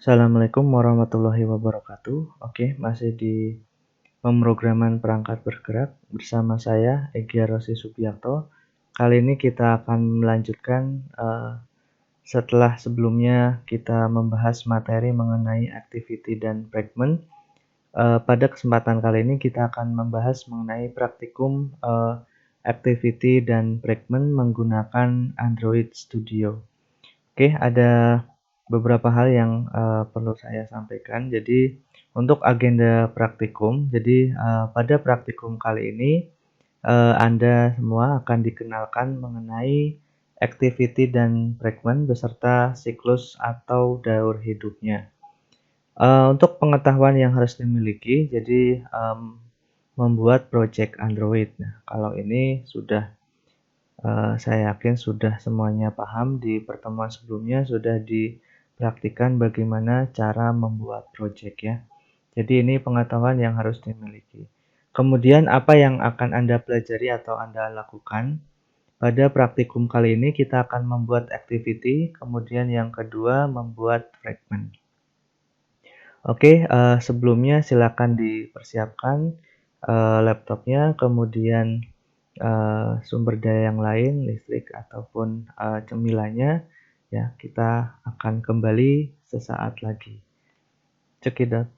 Assalamualaikum warahmatullahi wabarakatuh. Oke, masih di pemrograman perangkat bergerak bersama saya Egy Rosi Subiakto. Kali ini kita akan melanjutkan setelah sebelumnya kita membahas materi mengenai activity dan fragment. Pada kesempatan kali ini kita akan membahas mengenai praktikum activity dan fragment menggunakan Android Studio. Oke, ada beberapa hal yang perlu saya sampaikan. Jadi untuk agenda praktikum, jadi pada praktikum kali ini Anda semua akan dikenalkan mengenai activity dan fragment beserta siklus atau daur hidupnya. Untuk pengetahuan yang harus dimiliki, jadi membuat project Android. Nah, kalau ini sudah saya yakin sudah semuanya paham. Di pertemuan sebelumnya sudah dipraktikkan bagaimana cara membuat project ya. Jadi ini pengetahuan yang harus dimiliki. Kemudian apa yang akan Anda pelajari atau Anda lakukan? Pada praktikum kali ini kita akan membuat activity, kemudian yang kedua membuat fragment. Oke, sebelumnya silakan dipersiapkan laptopnya, kemudian sumber daya yang lain, listrik ataupun cemilanya, ya kita akan kembali sesaat lagi. Cekidot.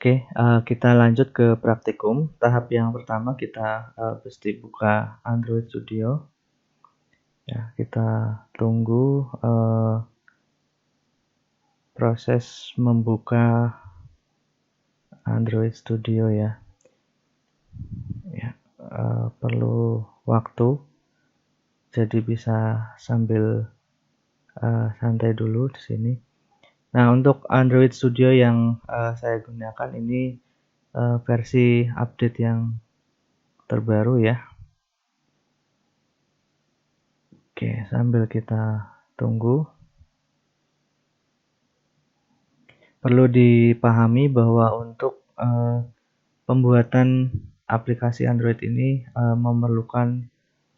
Oke, kita lanjut ke praktikum. Tahap yang pertama kita mesti buka Android Studio. Ya, kita tunggu proses membuka Android Studio ya. Ya, perlu waktu. Jadi bisa sambil santai dulu di sini. Nah, untuk Android Studio yang saya gunakan ini versi update yang terbaru ya. Oke, sambil kita tunggu. Perlu dipahami bahwa untuk pembuatan aplikasi Android ini memerlukan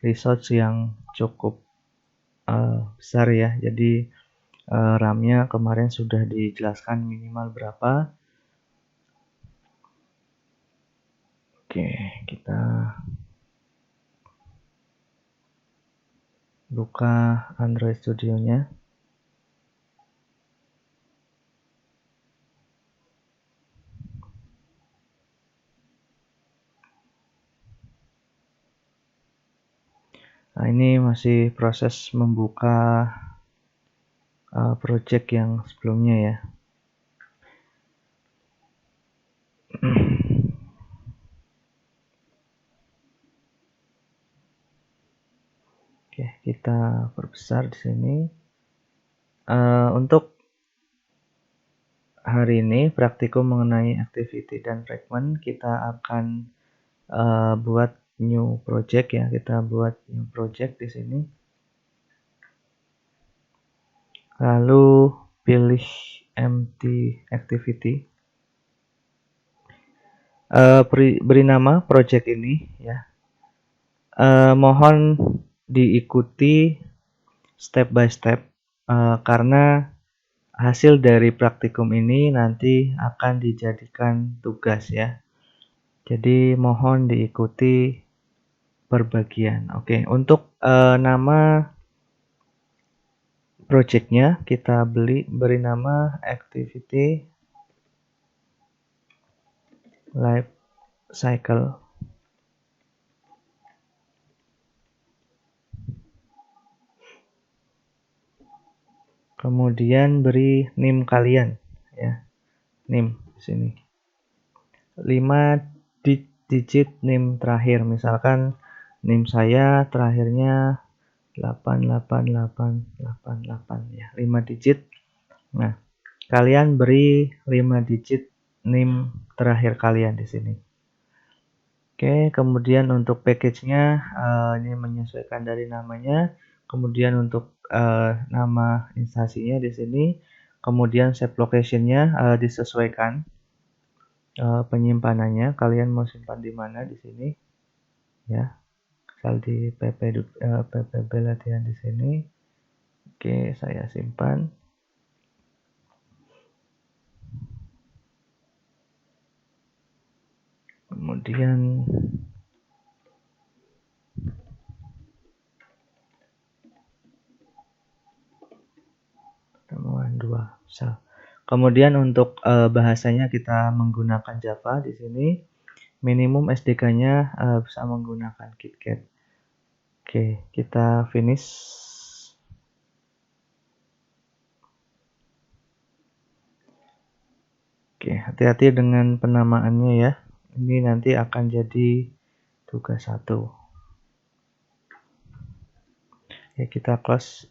resource yang cukup besar ya. Jadi RAM-nya kemarin sudah dijelaskan minimal berapa. Oke, kita buka Android Studio-nya. Nah, ini masih proses membuka project yang sebelumnya ya. Oke, kita perbesar di sini. Untuk hari ini praktikum mengenai activity dan fragment kita akan buat new project ya. Kita buat new project di sini. Lalu pilih empty activity. Beri nama project ini ya. Mohon diikuti step by step karena hasil dari praktikum ini nanti akan dijadikan tugas ya. Jadi mohon diikuti berbagian. Oke, untuk nama projectnya kita beri nama activity life cycle. Kemudian beri NIM kalian ya. NIM di sini. 5 digit NIM terakhir. Misalkan NIM saya terakhirnya 88888 ya, 5 digit. Nah, kalian beri 5 digit NIM terakhir kalian di sini. Oke, kemudian untuk package-nya ini menyesuaikan dari namanya. Kemudian untuk nama instasinya di sini. Kemudian save location-nya disesuaikan penyimpanannya. Kalian mau simpan di mana di sini? Ya, misal di PPB latihan di sini. Oke, saya simpan. Kemudian temuan 2 misal. Kemudian untuk bahasanya kita menggunakan Java di sini. Minimum SDK-nya bisa menggunakan KitKat. Oke, kita finish. Oke, hati-hati dengan penamaannya ya. Ini nanti akan jadi tugas 1. Ya, kita close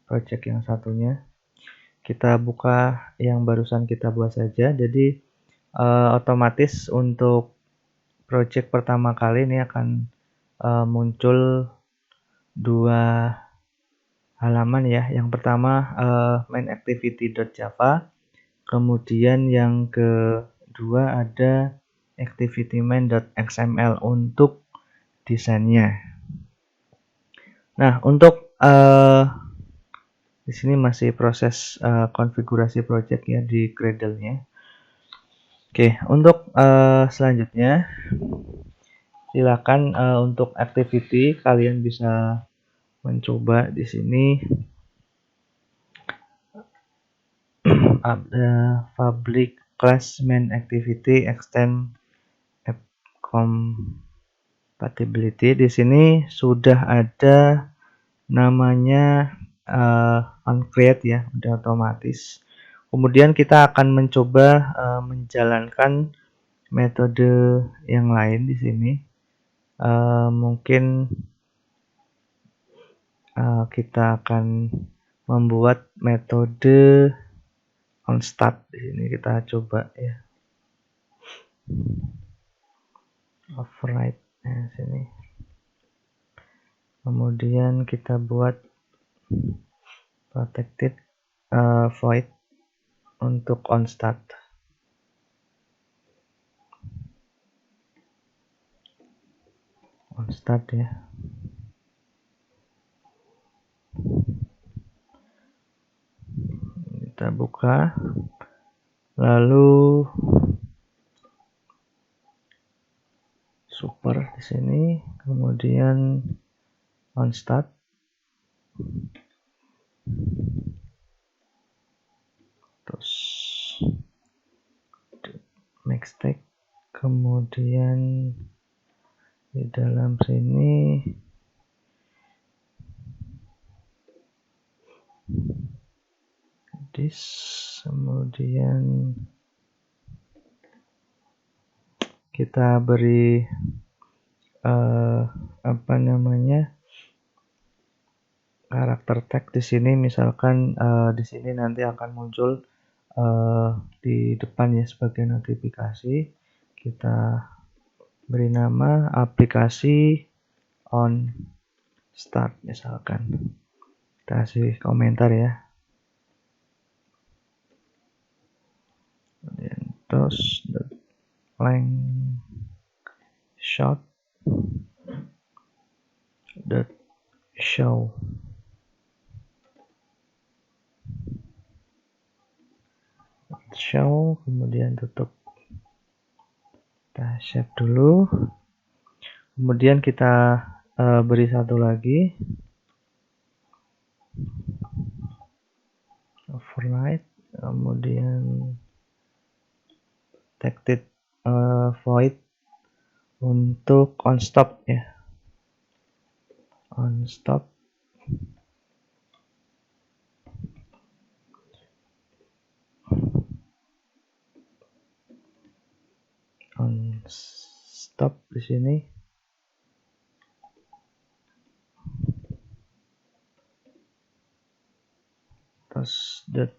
project yang satunya. Kita buka yang barusan kita buat saja. Jadi otomatis untuk project pertama kali ini akan muncul 2 halaman ya. Yang pertama mainActivity.java. Kemudian yang kedua ada activitymain.xml untuk desainnya. Nah, untuk di sini masih proses konfigurasi project ya di Gradle-nya. Oke, untuk selanjutnya silakan untuk activity kalian bisa mencoba di sini ada public class main activity extend app compatibility. Di sini sudah ada namanya onCreate ya, udah otomatis. Kemudian kita akan mencoba menjalankan metode yang lain di sini. Mungkin kita akan membuat metode onStart di sini. Kita coba ya. Override sini. Kemudian kita buat protected void untuk onStart. OnStart ya. Kita buka. Lalu super di sini, kemudian onStart. Terus make stack, kemudian di dalam sini this, kemudian kita beri apa namanya karakter tag di sini. Misalkan di sini nanti akan muncul di depan ya sebagai notifikasi. Kita beri nama aplikasi on start misalkan. Kita kasih komentar ya. Kemudian terus length shot dot show. Show, kemudian tutup. Kita save dulu. Kemudian kita beri satu lagi. Override, kemudian protected void untuk onStop ya. OnStop. stop di sini. Terus dot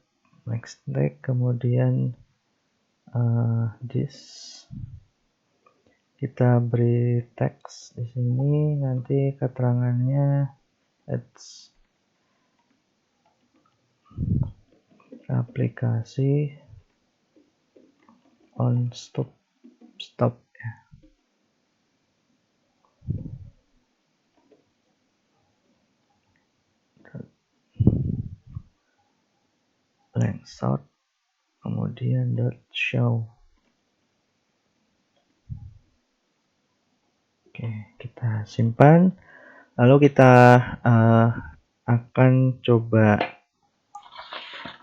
next tag, kemudian this kita beri teks di sini, nanti keterangannya it's aplikasi on stop ya. Length short, kemudian dot show. Oke, kita simpan. Lalu kita akan coba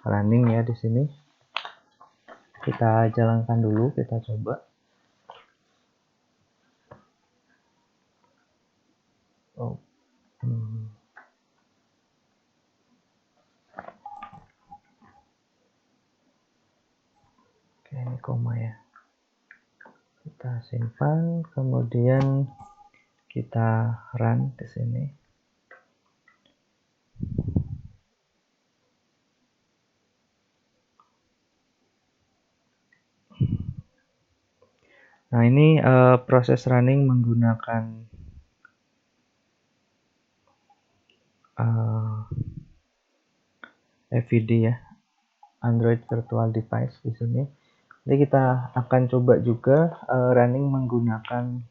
running ya di sini. Kita jalankan dulu, kita coba. Oh. Oke, ini koma ya. Kita simpan, kemudian kita run di sini. Nah, ini proses running menggunakan AVD ya, Android Virtual Device di sini. Jadi kita akan coba juga running menggunakan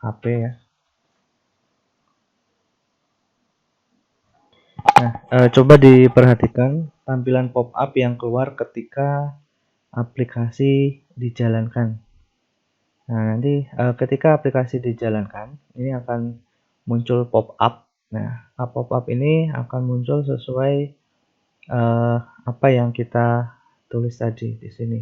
HP ya. Nah, coba diperhatikan tampilan pop-up yang keluar ketika aplikasi dijalankan. Nah, nanti ketika aplikasi dijalankan, ini akan muncul pop-up. Nah, pop-up ini akan muncul sesuai apa yang kita tulis tadi di sini.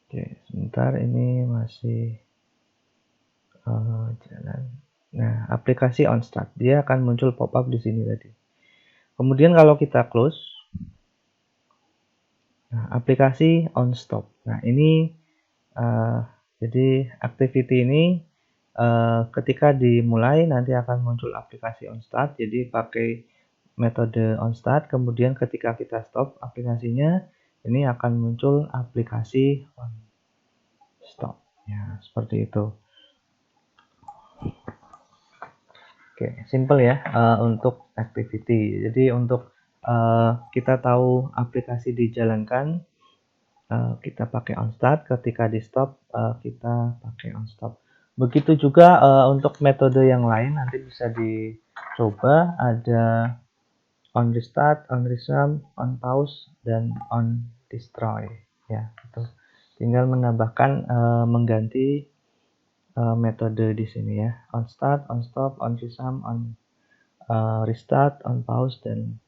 Oke, sebentar, ini masih jalan. Nah, aplikasi on start, dia akan muncul pop-up di sini tadi. Kemudian kalau kita close, nah, aplikasi on stop. Nah, ini jadi activity ini ketika dimulai nanti akan muncul aplikasi on start. Jadi pakai metode on start, kemudian ketika kita stop aplikasinya, ini akan muncul aplikasi on stop. Ya, seperti itu. Oke, simple ya untuk activity. Jadi untuk kita tahu aplikasi dijalankan, kita pakai on start, ketika di stop kita pakai on stop. Begitu juga untuk metode yang lain nanti bisa dicoba, ada on restart, on resume, on pause, dan on destroy ya. Itu tinggal menambahkan mengganti metode di sini ya, on start, on stop, on resume, on restart, on pause, dan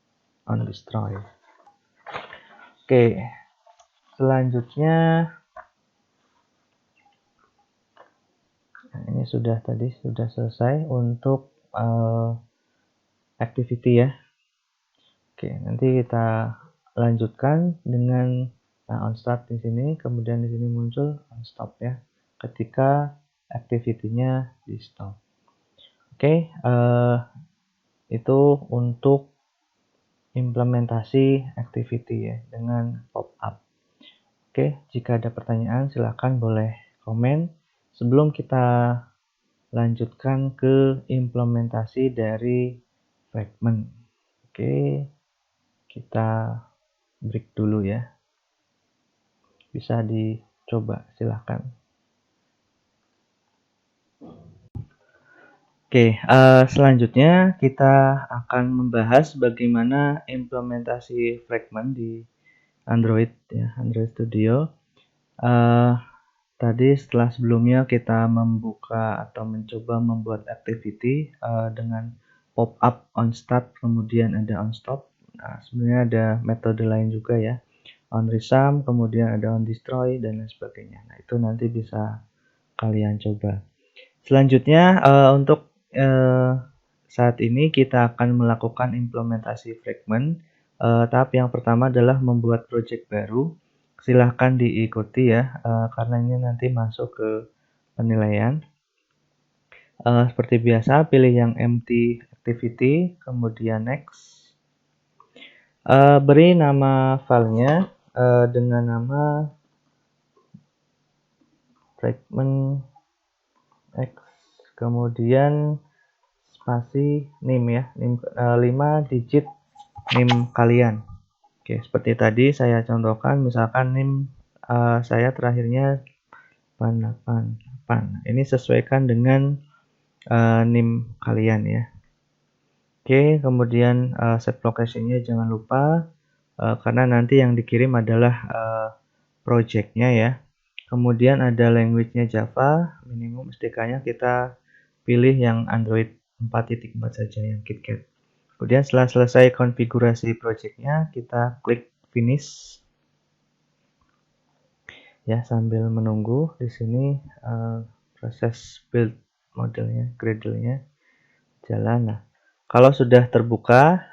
on destroy. Oke, selanjutnya ini sudah selesai untuk activity ya. Oke, nanti kita lanjutkan dengan on start di sini, kemudian di sini muncul on stop ya, ketika activity-nya di stop. Oke, itu untuk implementasi activity ya dengan pop-up. Oke, jika ada pertanyaan silahkan boleh komen. Sebelum kita lanjutkan ke implementasi dari fragment. Oke, kita break dulu ya. Bisa dicoba, silahkan. Oke, selanjutnya kita akan membahas bagaimana implementasi fragment di Android ya, Android Studio. Tadi setelah sebelumnya kita membuka atau mencoba membuat activity dengan pop-up on start, kemudian ada on stop. Nah, sebenarnya ada metode lain juga ya, on resume, kemudian ada on destroy, dan lain sebagainya. Nah, itu nanti bisa kalian coba. Selanjutnya untuk saat ini kita akan melakukan implementasi fragment. Tahap yang pertama adalah membuat project baru. Silahkan diikuti ya, karena ini nanti masuk ke penilaian. Seperti biasa, pilih yang empty activity, kemudian next. Beri nama filenya dengan nama fragment x, kemudian spasi name ya, name, 5 digit name kalian. Oke, seperti tadi saya contohkan, misalkan name saya terakhirnya 888. Ini sesuaikan dengan name kalian ya. Oke, kemudian set location-nya jangan lupa, karena nanti yang dikirim adalah project-nya ya. Kemudian ada language-nya Java, minimum SDK-nya kita pilih yang Android 4.4 saja, yang KitKat. Kemudian setelah selesai konfigurasi project-nya, kita klik finish. Ya, sambil menunggu di sini proses build modelnya, Gradle-nya jalan. Nah, kalau sudah terbuka,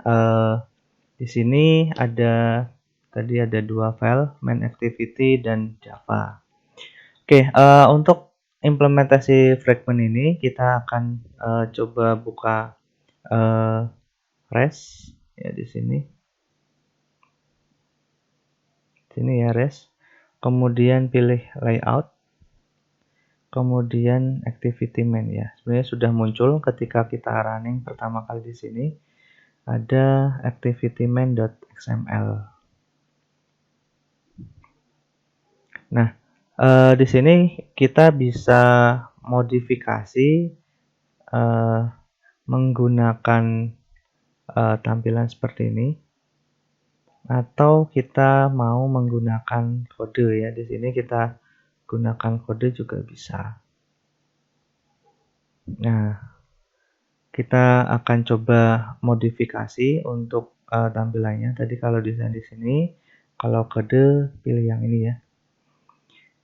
di sini tadi ada dua file, main activity dan Java. Oke, untuk implementasi fragment ini kita akan coba buka res ya di sini. Sini ya res. Kemudian pilih layout. Kemudian activity main ya. Sebenarnya sudah muncul ketika kita running pertama kali di sini. Ada activity main.xml. Nah, di sini kita bisa modifikasi menggunakan tampilan seperti ini, atau kita mau menggunakan kode ya. Di sini kita gunakan kode juga bisa. Nah, kita akan coba modifikasi untuk tampilannya. Tadi kalau desain di sini, kalau kode pilih yang ini ya.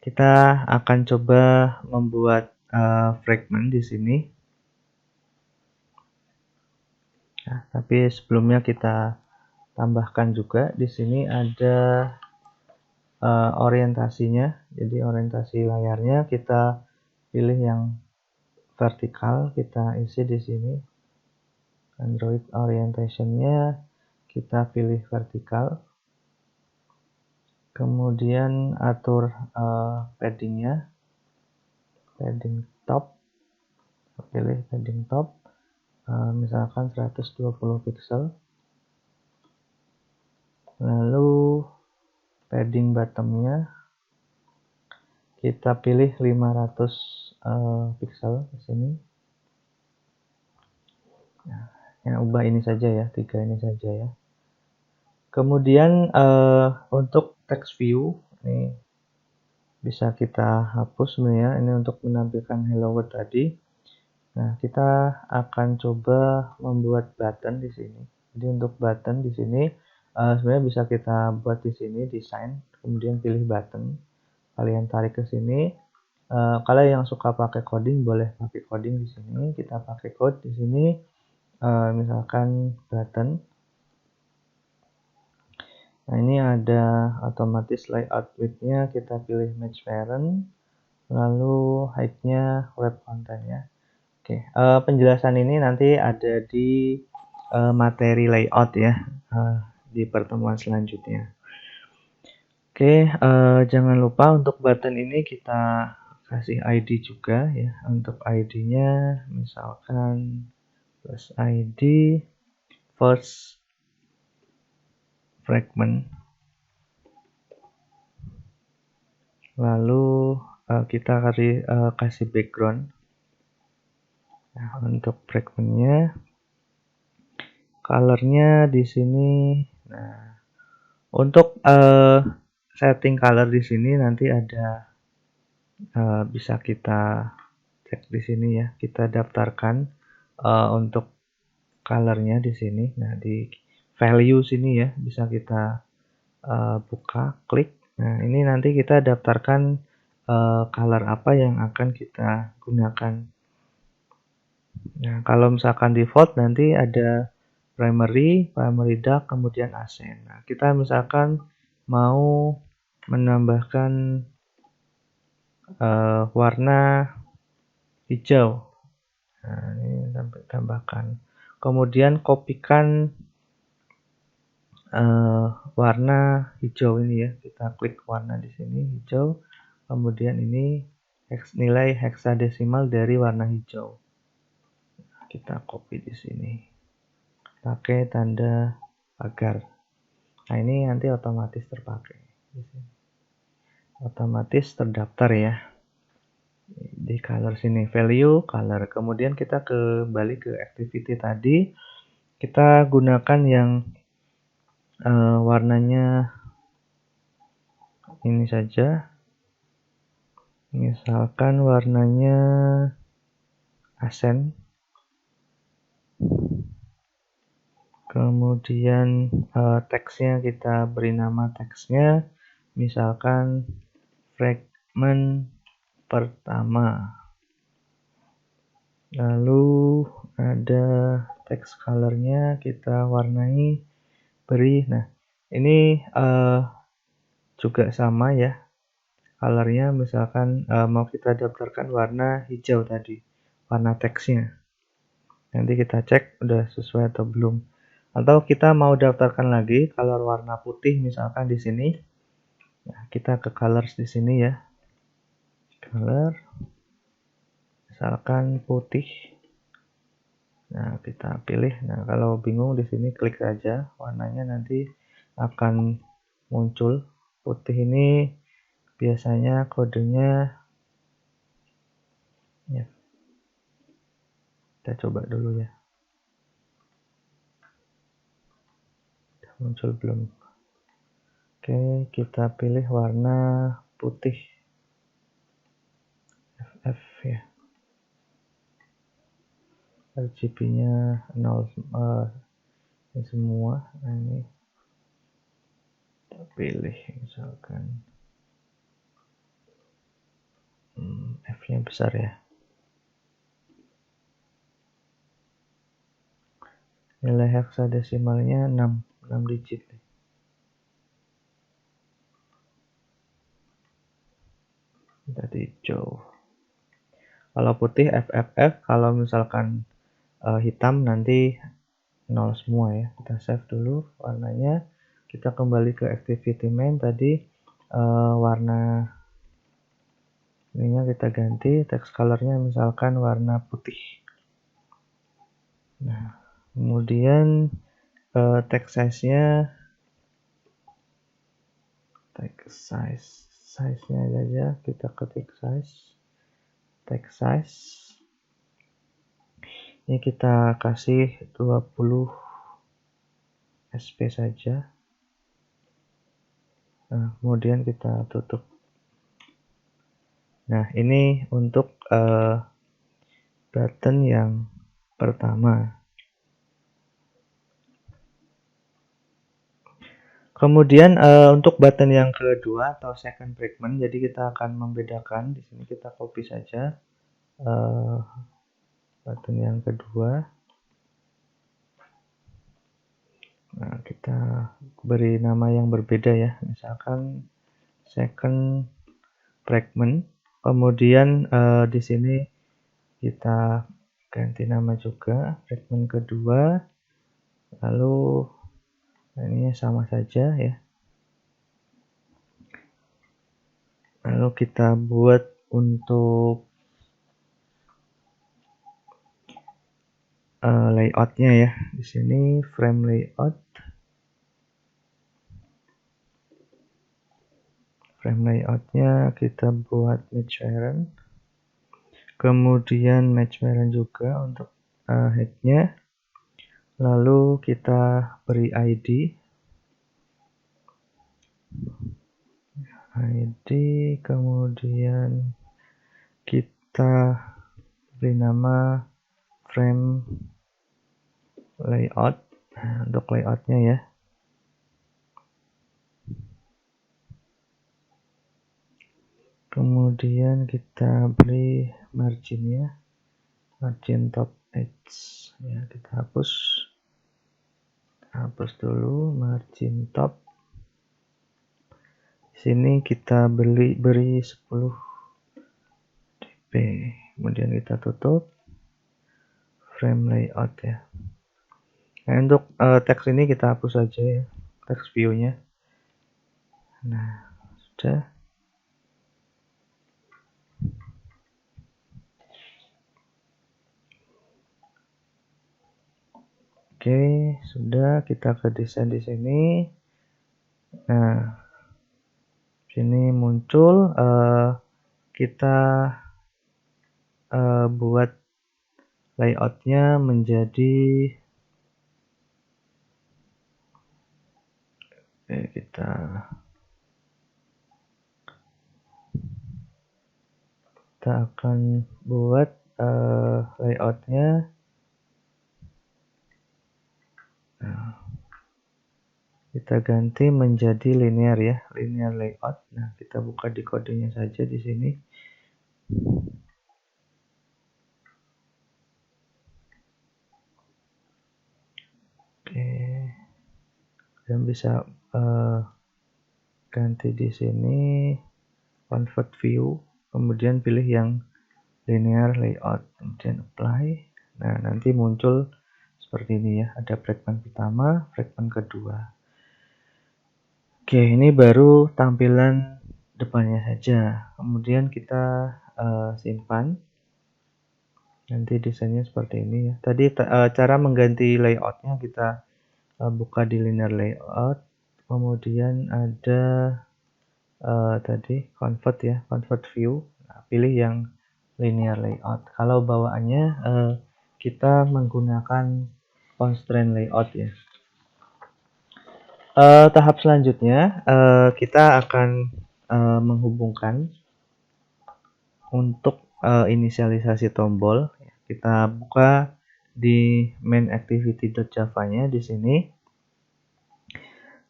Kita akan coba membuat fragment di sini. Nah, tapi sebelumnya kita tambahkan juga di sini ada orientasinya. Jadi orientasi layarnya kita pilih yang vertikal, kita isi di sini. Android orientation-nya kita pilih vertikal. Kemudian atur padding-nya, padding top. Pilih padding top, misalkan 120 pixel. Lalu padding bottom-nya kita pilih 500 pixel di sini. Nah, yang ubah ini saja ya, 3 ini saja ya. Kemudian untuk text view ini bisa kita hapus sebenarnya, ini untuk menampilkan hello world tadi. Nah, kita akan coba membuat button di sini. Jadi untuk button di sini sebenarnya bisa kita buat di sini desain, kemudian pilih button. Kalian tarik ke sini. Kalau yang suka pakai coding boleh pakai coding di sini. Kita pakai code di sini. Misalkan button. Nah, ini ada otomatis layout width-nya, kita pilih match parent, lalu height-nya web content ya. Oke, penjelasan ini nanti ada di materi layout ya, di pertemuan selanjutnya. Oke, jangan lupa untuk button ini kita kasih ID juga ya. Untuk ID-nya misalkan plus ID first fragment. Lalu kita kasih background. Nah, untuk fragmentnya, colornya di sini. Nah, untuk setting color di sini nanti ada bisa kita cek di sini ya. Kita daftarkan untuk colornya di sini. Nah, di value sini ya bisa kita buka, klik. Nah, ini nanti kita daftarkan color apa yang akan kita gunakan. Nah, kalau misalkan default nanti ada primary dark, kemudian accent. Nah, kita misalkan mau menambahkan warna hijau. Nah, ini tambahkan. Kemudian kopikan warna hijau ini ya. Kita klik warna di sini hijau. Kemudian ini nilai heksadesimal dari warna hijau. Kita copy di sini. Pakai tanda pagar. Nah, ini nanti otomatis terpakai. Otomatis terdaftar ya. Di color sini, value, color. Kemudian kita kembali ke activity tadi. Kita gunakan yang warnanya ini saja. Misalkan warnanya accent. Kemudian teksnya kita beri nama teksnya. Misalkan fragment pertama. Lalu ada text colornya kita warnai beri. Nah, ini juga sama ya colornya. Misalkan mau kita daftarkan warna hijau tadi, warna teksnya. Nanti kita cek udah sesuai atau belum. Atau kita mau daftarkan lagi color warna putih misalkan di sini. Nah, kita ke colors di sini ya. Color misalkan putih. Nah, kita pilih. Nah, kalau bingung di sini klik saja warnanya, nanti akan muncul. Putih ini biasanya kodenya ya. Kita coba dulu ya. Muncul belum? Oke, kita pilih warna putih. FF ya. RGB-nya 0 ini semua. Nah, ini kita pilih misalkan F-nya besar ya. Nilai heksadesimalnya 6 digit. Tadi hijau. Kalau putih FFF, kalau misalkan hitam nanti 0 semua ya. Kita save dulu warnanya. Kita kembali ke activity main tadi, warna ininya kita ganti, text colornya misalkan warna putih. Nah, kemudian text size-nya, size-nya aja kita ketik text size. Ini kita kasih 20 SP saja. Nah, kemudian kita tutup. Nah, ini untuk button yang pertama. Kemudian untuk button yang kedua atau second fragment, jadi kita akan membedakan. Di sini kita copy saja button yang kedua. Nah, kita beri nama yang berbeda ya, misalkan second fragment. Kemudian di sini kita ganti nama juga, fragment kedua. Lalu ini sama saja ya. Lalu kita buat untuk layoutnya ya. Di sini frame layout. Frame layoutnya kita buat match parent. Kemudian match parent juga untuk headnya. Lalu kita beri ID. Kemudian kita beri nama frame layout. Nah, untuk layoutnya ya. Kemudian kita beri marginnya, margin top ya, kita hapus dulu margin top. Sini kita beri 10 dp, kemudian kita tutup frame layout ya. Nah, untuk teks ini kita hapus saja ya, teks view-nya. Nah, sudah. Oke, sudah, kita ke desain di sini. Nah, sini muncul, kita buat layoutnya menjadi, kita akan buat layoutnya. Nah, kita ganti menjadi linear ya, linear layout. Nah, kita buka di kodenya saja di sini. Oke, dan bisa ganti di sini convert view, kemudian pilih yang linear layout, kemudian apply. Nah, nanti muncul seperti ini ya, ada fragment pertama, fragment kedua. Oke, ini baru tampilan depannya saja. Kemudian kita simpan. Nanti desainnya seperti ini ya. Tadi cara mengganti layoutnya kita buka di linear layout. Kemudian ada tadi convert ya, convert view. Nah, pilih yang linear layout. Kalau bawaannya kita menggunakan constraint layout ya. Tahap selanjutnya kita akan menghubungkan untuk inisialisasi tombol. Kita buka di main activity.java-nya di sini.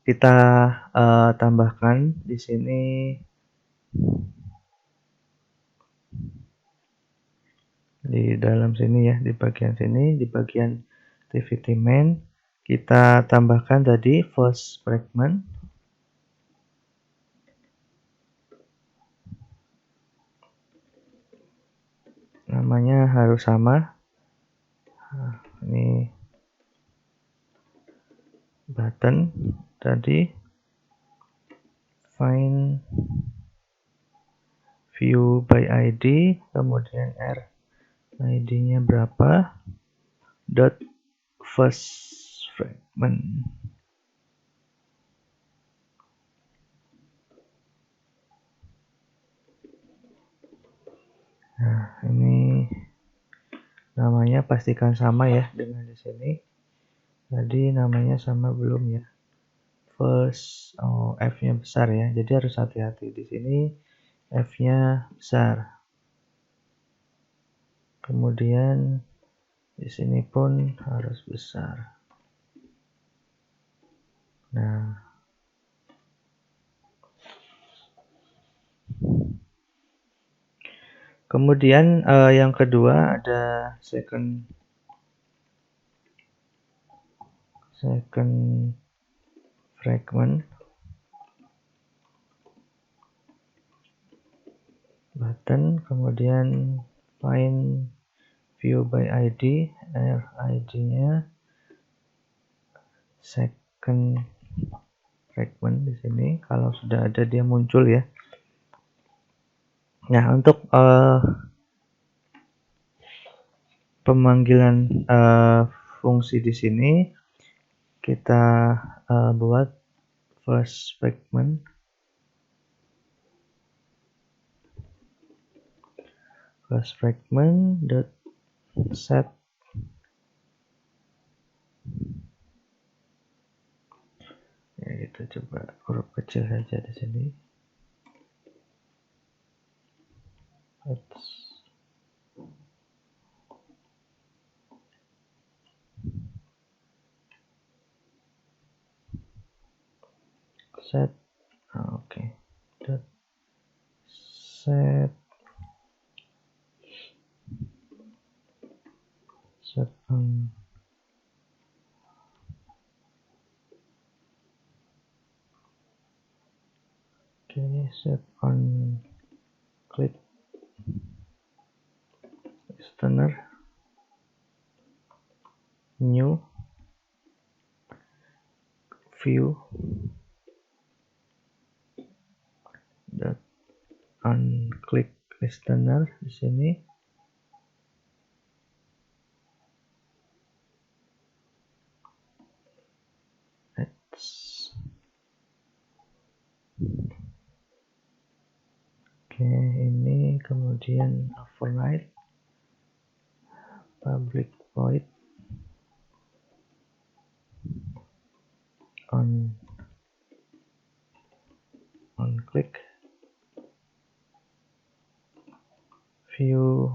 Kita tambahkan di sini di dalam sini ya, di bagian sini, di bagian activity main kita tambahkan tadi first fragment. Namanya harus sama. Nah, ini button tadi, find view by ID, kemudian R ID-nya berapa, dot first fragment. Nah, ini namanya pastikan sama ya dengan di sini. Jadi namanya sama belum ya? First, F-nya besar ya. Jadi harus hati-hati di sini, F-nya besar. Kemudian di sini pun harus besar. Nah, kemudian yang kedua ada second fragment button, kemudian find view by ID, ID-nya second fragment di sini. Kalau sudah ada dia muncul ya. Nah, untuk pemanggilan fungsi di sini kita buat first fragment dot set. Ya, kita coba huruf kecil saja di sini. Set, oke. Dot set set on set on click listener, new view dot on click listener di sini. Oke, ini kemudian override public void on click view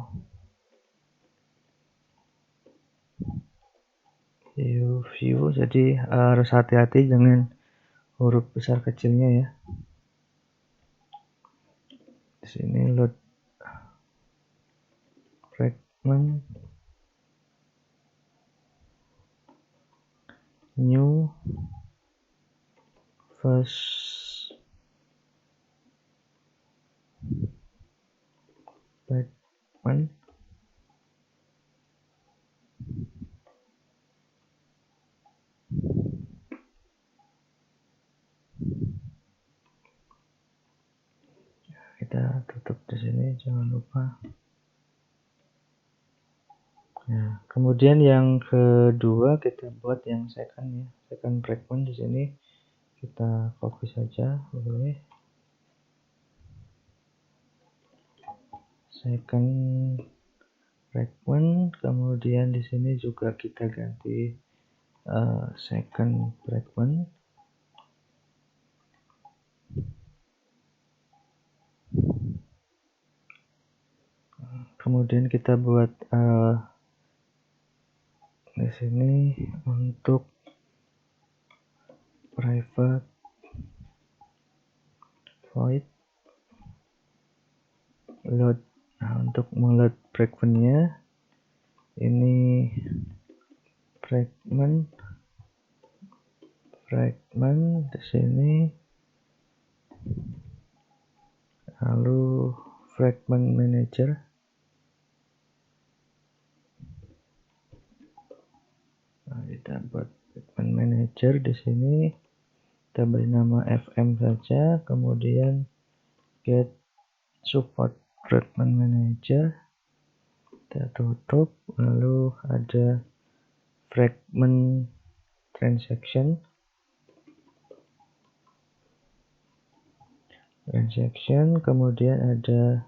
jadi harus hati-hati dengan huruf besar kecilnya ya. Di sini load fragment new first fragment kita tutup di sini, jangan lupa. Nah, kemudian yang kedua kita buat yang second ya, second fragment. Di sini kita copy saja, boleh. Second fragment, kemudian di sini juga kita ganti second fragment. Kemudian kita buat di sini untuk private void load. Nah, untuk meload fragmentnya ini fragment di sini, lalu fragment manager. Nah, kita buat fragment manager di sini, kita beri nama FM saja, kemudian get support fragment manager, kita tutup, lalu ada fragment transaction, kemudian ada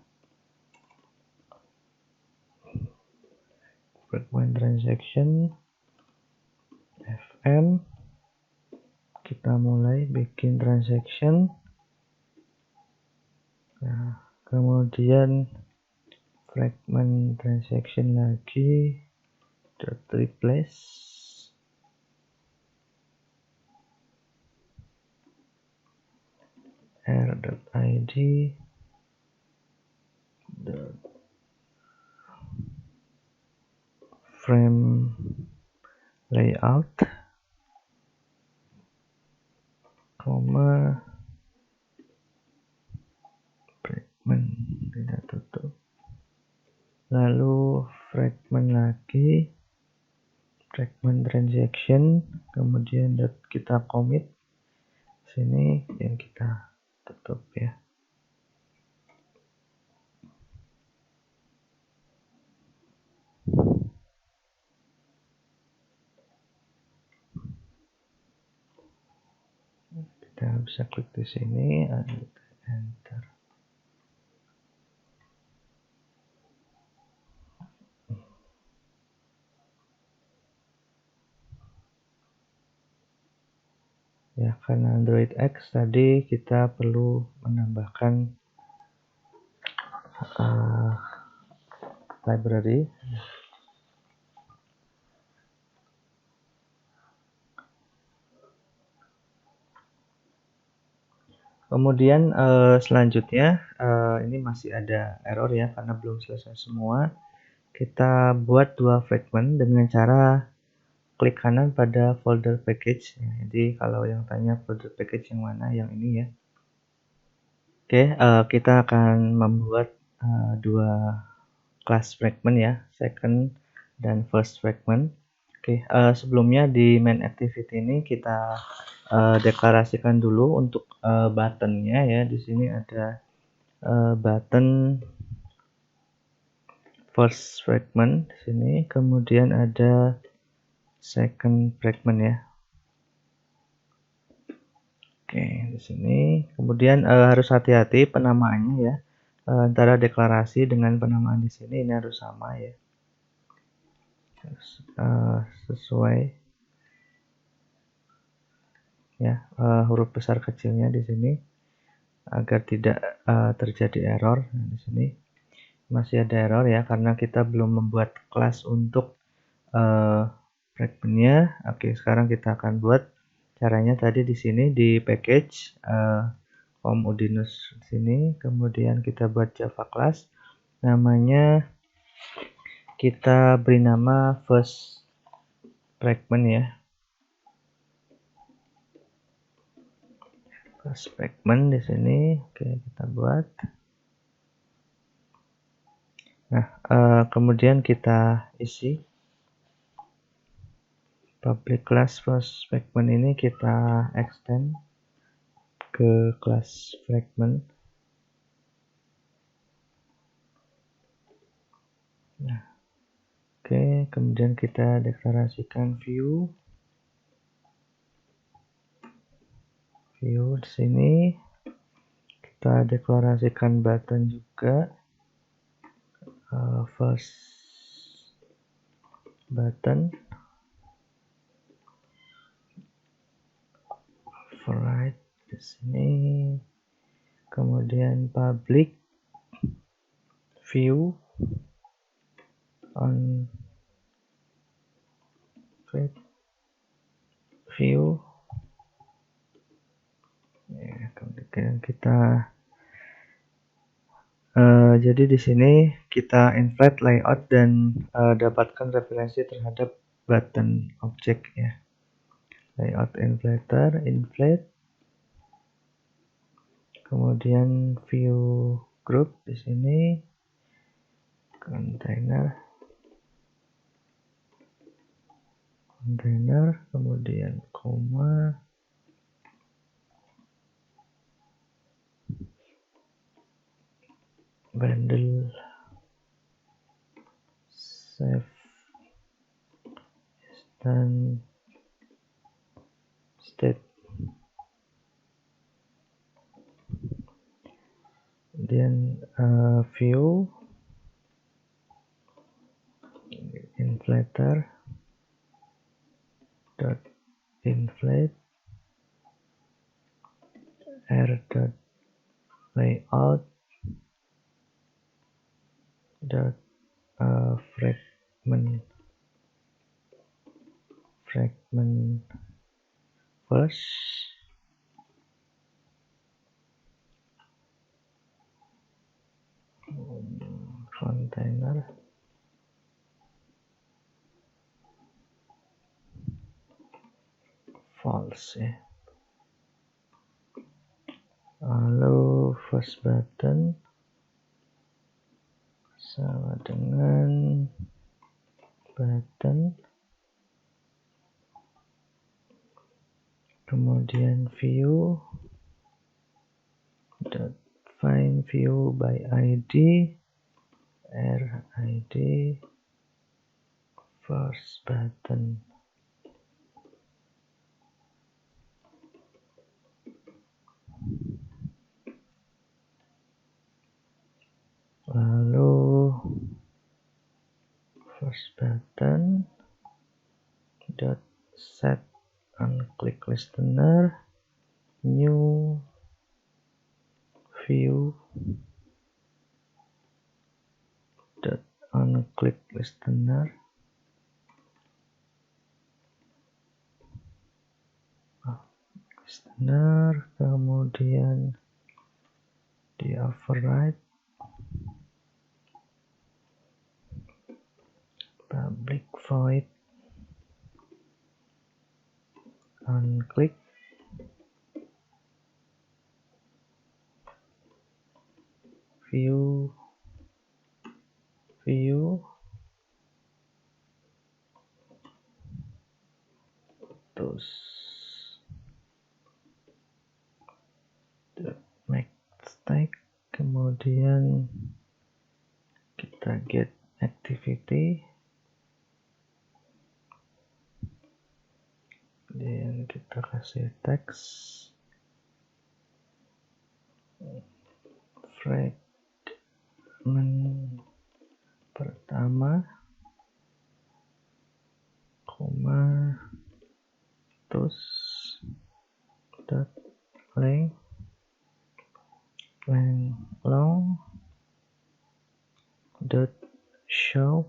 fragment transaction FM. Kita mulai bikin transaction. Nah, kemudian fragment transaction lagi dot replace r.id dot frame layout, koma fragment, tidak tutup, lalu fragment lagi fragment transaction, kemudian kita commit sini dan kita tutup ya. Kita bisa klik di sini, enter. Ya, karena Android X tadi kita perlu menambahkan library. Kemudian selanjutnya ini masih ada error ya, karena belum selesai semua. kita buat dua fragment dengan cara klik kanan pada folder package. Jadi kalau yang tanya folder package yang mana, yang ini ya. Oke, kita akan membuat dua class fragment ya, second dan first fragment. Oke, sebelumnya di main activity ini kita deklarasikan dulu untuk buttonnya ya. Di sini ada button first fragment di sini, kemudian ada second fragment ya. Oke, di sini kemudian harus hati-hati penamaannya ya. Antara deklarasi dengan penamaan di sini ini harus sama ya. Harus sesuai ya, huruf besar kecilnya di sini agar tidak terjadi error. Nah, di sini masih ada error ya karena kita belum membuat kelas untuk fragmentnya. Oke, sekarang kita akan buat caranya tadi di sini di package home Udinus di sini, kemudian kita buat Java class, namanya kita beri nama first fragment ya. First fragment di sini, oke kita buat. Nah, kemudian kita isi public class first fragment ini kita extend ke class fragment. Nah, oke, kemudian kita deklarasikan view di sini. Kita deklarasikan button juga, first button, override di sini, kemudian public view on view ya, kemudian kita jadi di sini kita inflate layout dan dapatkan referensi terhadap button object ya. Layout inflater, inflate, kemudian view group di sini, container, kemudian koma, bundle, save, dan state. Kemudian view inflater dot inflate r dot layout dot fragment first container false ya. Lalu first button sama dengan button, kemudian view dot find view by ID RID first button. Lalu first button dot set unclick listener new view dot unclick listener kemudian di override public void on click view terus make stack, kemudian kita get activity, dan kita kasih teks fragment pertama, koma, terus dot length long dot show,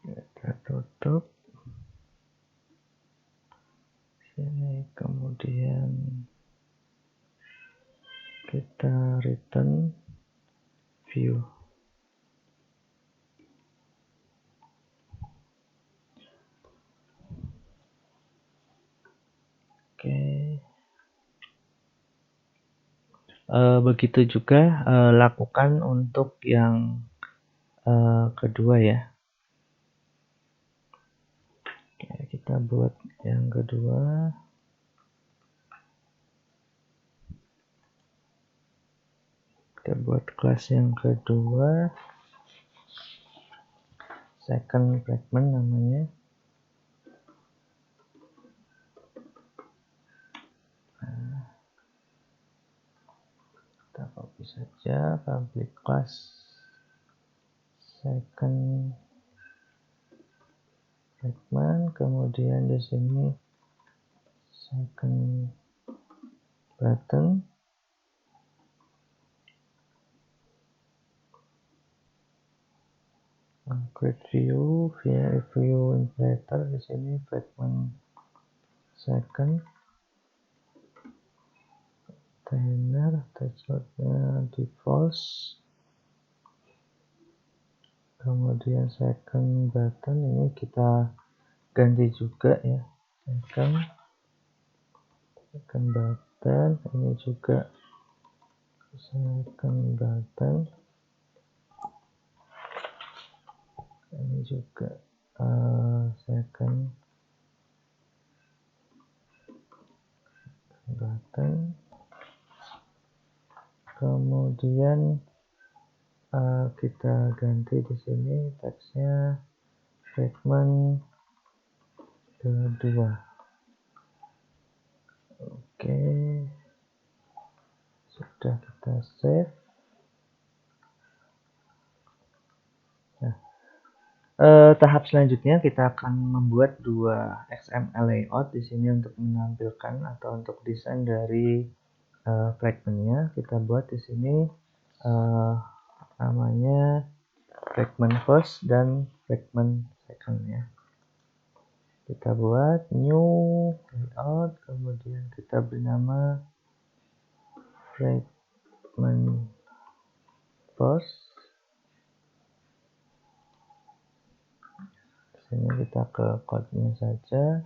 kita tutup sini, kemudian kita return view. Oke. Begitu juga lakukan untuk yang kedua ya. Oke, kita buat yang kedua. Kita buat kelas yang kedua, second fragment namanya. Kita copy saja public class second fragment, kemudian di sini second button, create view via view imperator, di sini fragment second, container textnya default, kemudian second button ini kita ganti juga ya, second button ini juga second button, ini juga second button, kemudian kita ganti di sini teksnya fragment kedua. Oke, sudah kita save. Nah, tahap selanjutnya kita akan membuat dua XML layout di sini untuk menampilkan atau untuk desain dari fragmentnya. Kita buat di sini namanya fragment first dan fragment second ya. Kita buat new layout, kemudian kita beri nama fragment first. Sini kita ke code-nya saja.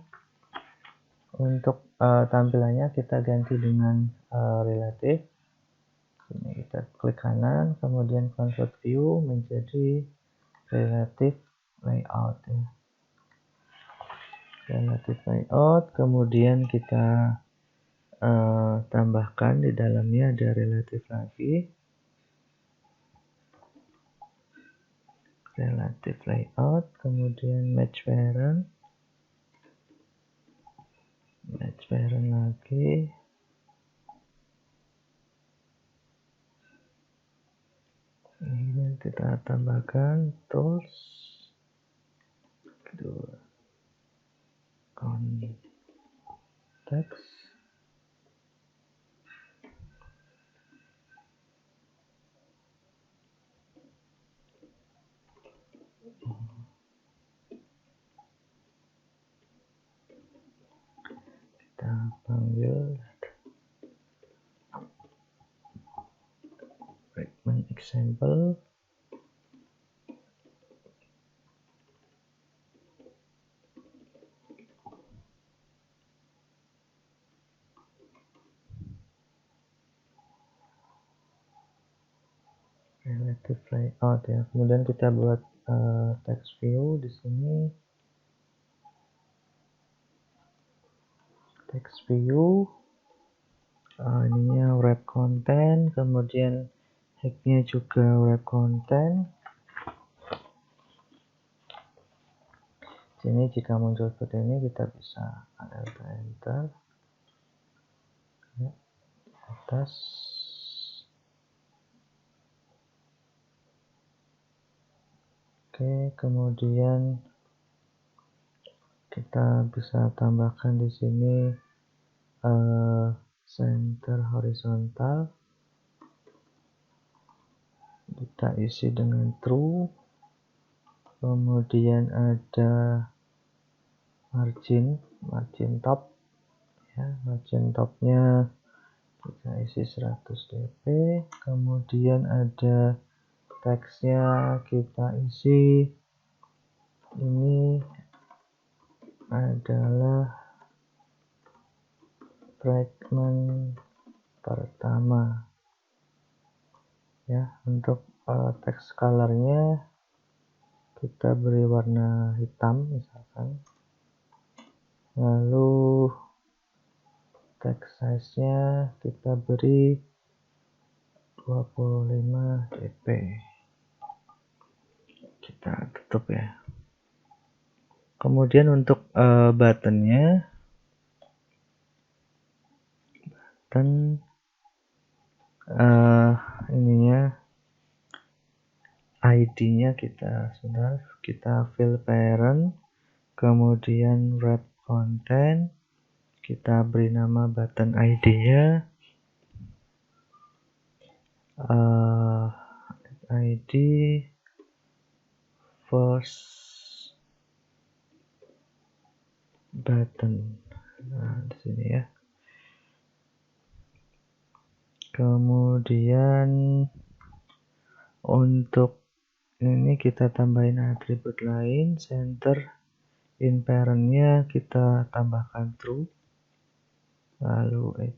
Untuk tampilannya kita ganti dengan relative. Sini kita klik kanan, kemudian convert view menjadi relative layout ya. Relative layout, kemudian kita tambahkan di dalamnya ada relative lagi, relative layout, kemudian match parent lagi, ini kita tambahkan tools kedua context, kita panggil fragment example. Relative layout ya. Kemudian kita buat text view di sini. Text view. Ininya wrap content, kemudian hacknya juga wrap content. Sini jika muncul seperti ini kita bisa enter ya, atas. Oke, kemudian kita bisa tambahkan di sini center horizontal, kita isi dengan true. Kemudian ada margin top ya, margin topnya kita isi 100 dp. Kemudian ada teksnya kita isi, ini adalah fragment pertama ya. Untuk teks colornya kita beri warna hitam misalkan, lalu text size nya kita beri 25 dp. Kita tutup ya. Kemudian untuk buttonnya, ininya ID-nya kita fill parent, kemudian wrap content, kita beri nama button ID-nya, ID first button. Nah, di sini ya. Kemudian untuk ini kita tambahin atribut lain, center in parent-nya kita tambahkan true, lalu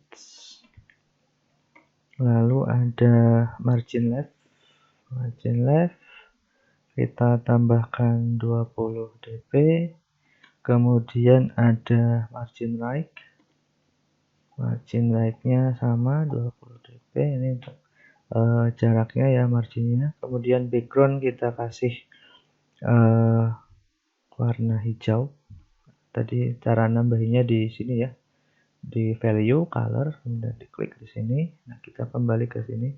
lalu ada margin left kita tambahkan 20 dp. Kemudian ada margin right-nya sama 20 dp. Ini untuk jaraknya ya, marginnya. Kemudian background kita kasih warna hijau. Tadi cara nambahinnya di sini ya, di value color, kemudian diklik di sini. Nah, kita kembali ke sini,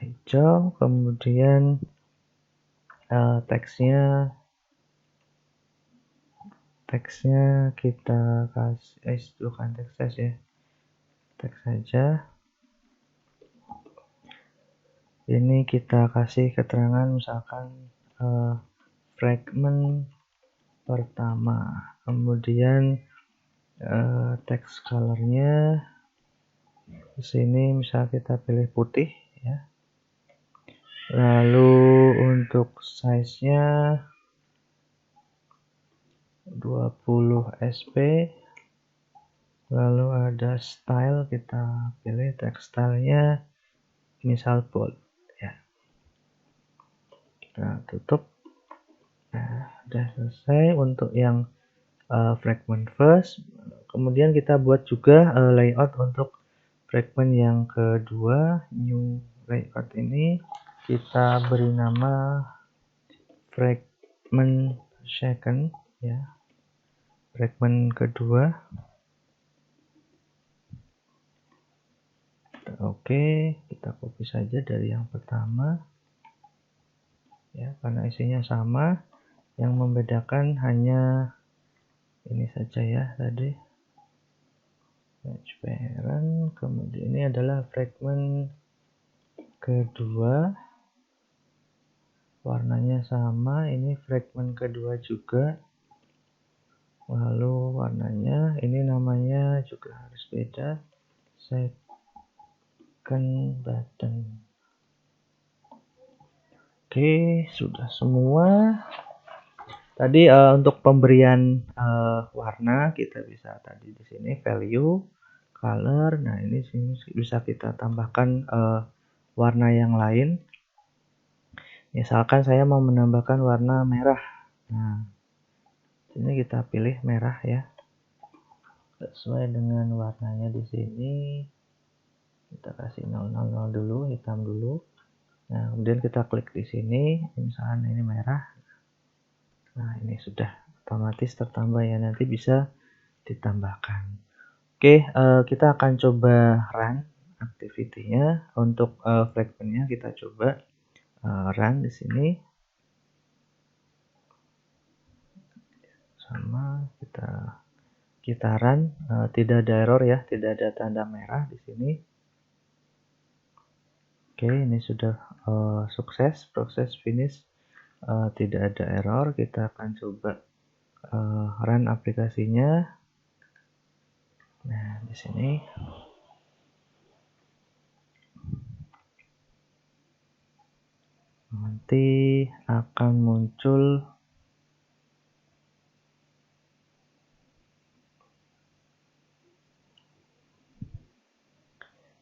hijau. Kemudian teksnya kita kasih bukan teks ya, teks saja. Ini kita kasih keterangan misalkan fragment pertama. Kemudian text colornya di sini misal kita pilih putih ya. Lalu untuk size-nya 20 sp. Lalu ada style, kita pilih text style-nya misal bold ya. Kita tutup. Nah, sudah selesai untuk yang fragment first. Kemudian kita buat juga layout untuk fragment yang kedua, new layout ini kita beri nama fragment second ya, fragment kedua. Oke, kita copy saja dari yang pertama ya, karena isinya sama. Yang membedakan hanya ini saja ya tadi, match parent. Kemudian ini adalah fragment kedua, warnanya sama. Ini fragment kedua juga, lalu warnanya ini namanya juga harus beda, second button. Oke, sudah semua. Tadi untuk pemberian warna kita bisa tadi di sini value, color. Nah, ini sini bisa kita tambahkan warna yang lain. Misalkan saya mau menambahkan warna merah. Nah, sini kita pilih merah ya. Sesuai dengan warnanya di sini. Kita kasih 000 dulu, hitam dulu. Nah, kemudian kita klik di sini, misalnya ini merah. Nah, ini sudah otomatis tertambah ya, nanti bisa ditambahkan. Oke, kita akan coba run activity-nya. Untuk fragment-nya kita coba run di sini. Sama kita run, tidak ada error ya, tidak ada tanda merah di sini. Oke, ini sudah sukses, proses finish, tidak ada error. Kita akan coba run aplikasinya. Nah, di sini nanti akan muncul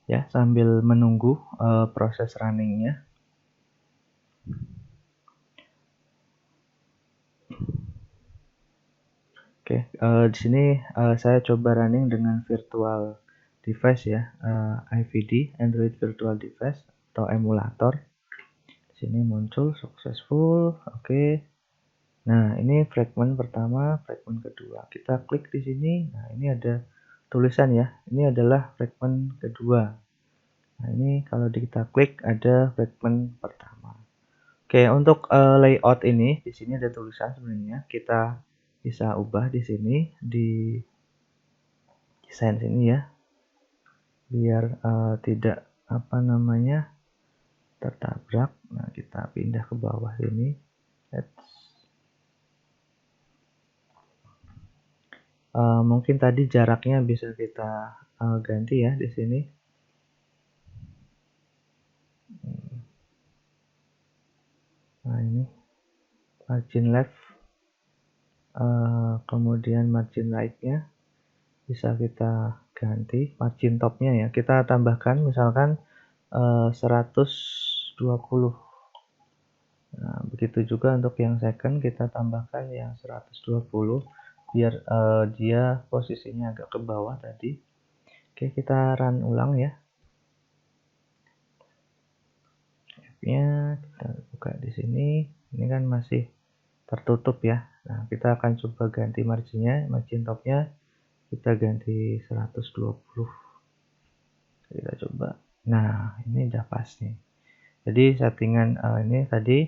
ya, sambil menunggu proses runningnya. Oke, di sini saya coba running dengan virtual device ya, IVD, Android Virtual Device atau emulator. Di sini muncul successful. Oke. Nah, ini fragment pertama, fragment kedua. Kita klik di sini. Nah, ini ada tulisan ya. Ini adalah fragment kedua. Nah, ini kalau kita klik ada fragment pertama. Oke, untuk layout ini di sini ada tulisan sebenarnya. Kita bisa ubah di sini di desain sini ya. Biar tidak apa namanya tertabrak. Nah, kita pindah ke bawah sini. Mungkin tadi jaraknya bisa kita ganti ya di sini. Nah, ini margin left, kemudian margin right-nya bisa kita ganti, margin top-nya ya. Kita tambahkan misalkan 120. Nah, begitu juga untuk yang second kita tambahkan yang 120 biar dia posisinya agak ke bawah tadi. Oke, kita run ulang ya. Nya kita buka di sini. Ini kan masih tertutup ya. Nah, kita akan coba ganti marginnya, margin topnya kita ganti 120. Kita coba. Nah, ini udah pas nih. Jadi settingan ini tadi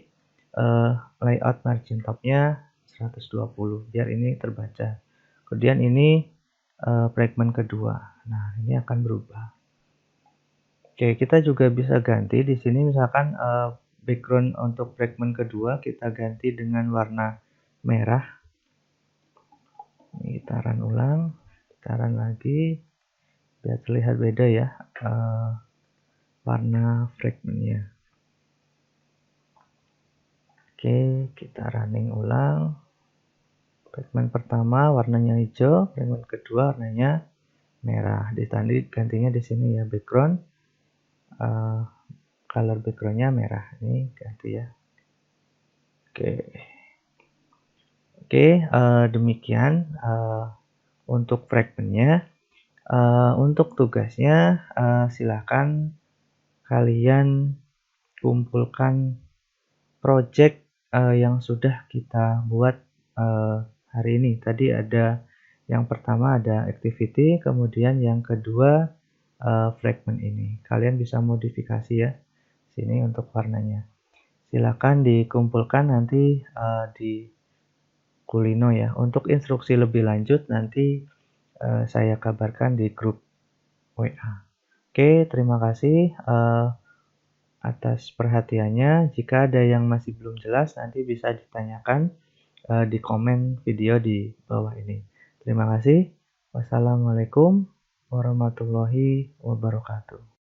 layout margin topnya 120 biar ini terbaca. Kemudian ini fragment kedua. Nah, ini akan berubah. Oke, kita juga bisa ganti di sini misalkan background untuk fragment kedua kita ganti dengan warna merah. Ini kita run ulang, kita run lagi biar terlihat beda ya warna fragmentnya. Oke, kita running ulang. Fragment pertama warnanya hijau, fragment kedua warnanya merah. Ditandai gantinya di sini ya, background color backgroundnya merah. Ini ganti ya. Oke, demikian untuk fragmentnya. Untuk tugasnya silakan kalian kumpulkan project yang sudah kita buat hari ini. Tadi ada yang pertama ada activity, kemudian yang kedua fragment ini. Kalian bisa modifikasi ya sini untuk warnanya. Silakan dikumpulkan nanti di Kulino ya. Untuk instruksi lebih lanjut nanti saya kabarkan di grup WA. Oke, terima kasih atas perhatiannya. Jika ada yang masih belum jelas nanti bisa ditanyakan di komen video di bawah ini. Terima kasih. Wassalamualaikum warahmatullahi wabarakatuh.